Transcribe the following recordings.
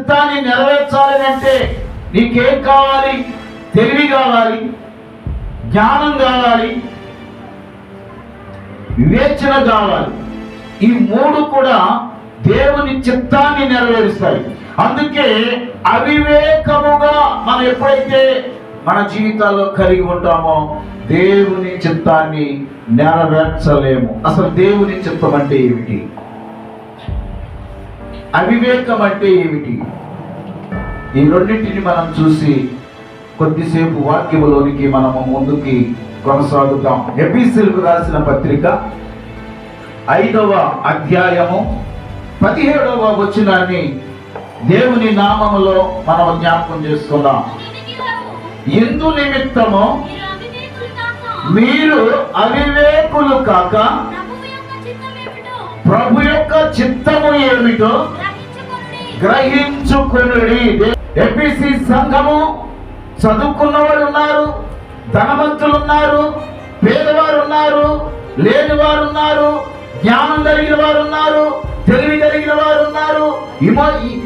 చిత్తాన్ని నెరవేర్చాలి అంటే నీకేం కావాలి? తెలివి కావాలి, జ్ఞానం కావాలి, వివేచన కావాలి. ఈ మూడు కూడా దేవుని చిత్తాన్ని నెరవేరుస్తాయి. అందుకే అవివేకముగా మనం ఎప్పుడైతే మన జీవితాల్లో కలిగి ఉంటామో దేవుని చిత్తాన్ని నెరవేర్చలేము. అసలు దేవుని చిత్తం అంటే ఏమిటి? అవివేకం అంటే ఏమిటి? ఈ రెండింటిని మనం చూసి కొద్దిసేపు వాక్యములోనికి మనము ముందుకి కొనసాగుతాం. ఎఫెసీయులకు రాసిన పత్రిక 5వ అధ్యాయము 17వ వచనాన్ని దేవుని నామములో మనం జ్ఞాపకం చేసుకుందాం. ఎందు నిమిత్తము మీరు అవివేకులు కాక ప్రభు యొక్క చిత్తము ఏమిటో గ్రహించుకొనుడి. ఎఫెసీ సంఘము చదువుకున్న వారు ఉన్నారు, ధనవంతులు ఉన్నారు, పేదవారు ఉన్నారు, లేని వారు ఉన్నారు, జ్ఞానం కలిగిన వారు ఉన్నారు, తెలివి కలిగిన వారు ఉన్నారు,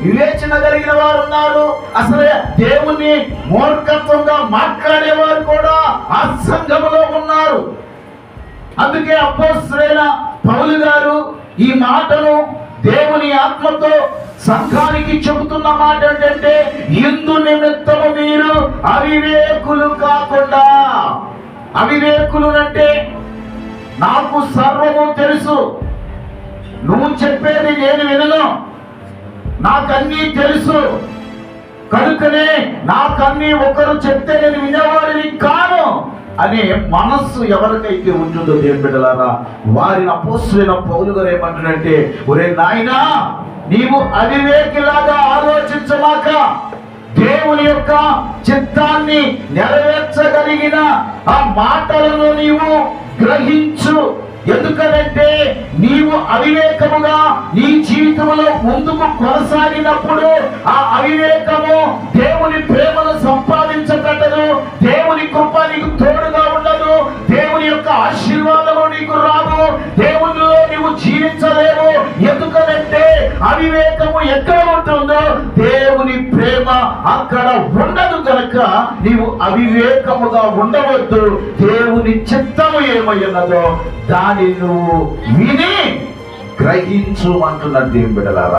వివేచన కలిగిన వారు ఉన్నారు. అసలే దేవుని మూర్ఖత్వంగా మాట్లాడేవారు కూడా ఆ సంఘములో ఉన్నారు. అందుకే అపోస్తలుడైన పౌలు గారు ఈ మాటను దేవుని ఆత్మతో సంఘానికి చెబుతున్న మాట ఏంటంటే, ఇందు నిమిత్తము మీరు అవివేకులు కాకుండా. అవివేకులు అంటే నాకు సర్వము తెలుసు, నువ్వు చెప్పేది నేను వినను, నాకన్నీ తెలుసు, కనుకనే నాకన్నీ ఒకరు చెప్తే నేను వినేవాడిని కాను అనే మనస్సు ఎవరికైతే ఉంటుందో దేవుని బిడ్డలారా, వారిని అపోస్తలుడైన పౌలు గారు ఏమంటున్నారంటే, ఒరే నాయనా, నీవు అవివేకిలాగా ఆలోచించమాక, దేవుని యొక్క చిత్తాన్ని నెరవేర్చగలిగిన ఆ మాటలను నీవు గ్రహించు. ఎందుకనంటే నీవు అవివేకముగా నీ జీవితంలో ముందుకు కొనసాగినప్పుడు ఆ అవివేకము దేవుని ప్రేమను సంపాదించబడదు, దేవుని కృప నీకు తోడుగా ఉండదు, దేవుని యొక్క ఆశీర్వాదము నీకు రాదు, దేవునిలో నీవు జీవించలేవు. ఎందుకనంటే అవివేకము ఎక్కడ ఉంటుందో దేవుని ప్రేమ అక్కడ ఉండదు. కనుక నీవు అవివేకముగా ఉండవద్దు. దేవుని చిత్తము ఏమై ఉన్నదో దాన్ని నువ్వు విని గ్రహించు అంటున్నాడు దేవుని బిడ్డలారా.